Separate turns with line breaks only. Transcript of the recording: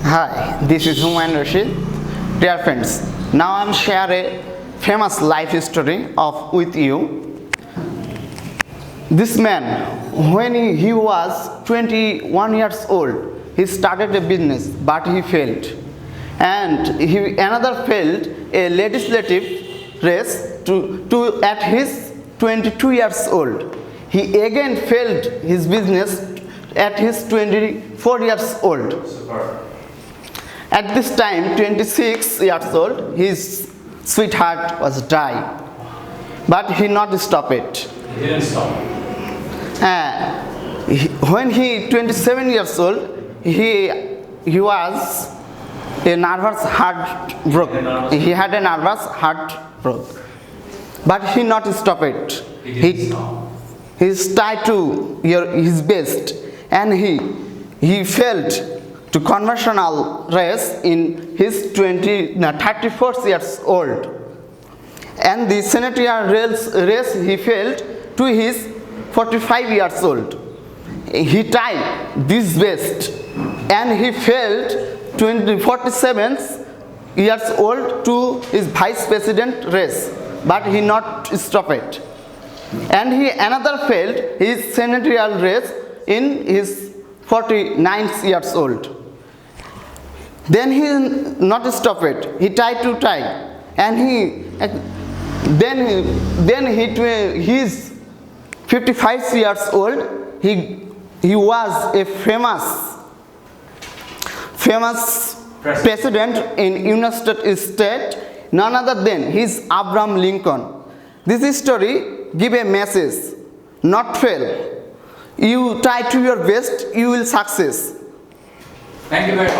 Hi, this is Humayun Rashid. Dear friends, now I am share a famous life story with you. This man, when he was 21 years old, he started a business, but he failed. And another failed a legislative race at his 22 years old. He again failed his business at his 24 years old.
Super.
At this time, 26 years old, his sweetheart was dying, but he not stop it.
He didn't stop.
When he 27 years old, he was a nervous heart broke. He had a nervous heart broke, but he not stop it. He tried to his best, and he failed to conventional race in his 34 years old, and the senatorial race he failed to his 45 years old. He tried this best, and he failed 47 years old to his vice president race, but he not stop it. And he another failed his senatorial race in his 49 years old. Then he not stop it. He tried to try, and he's 55 years old. He was a famous president in United States, none other than his Abraham Lincoln. This story give a message: not fail. You try to your best, you will success.
Thank you very much.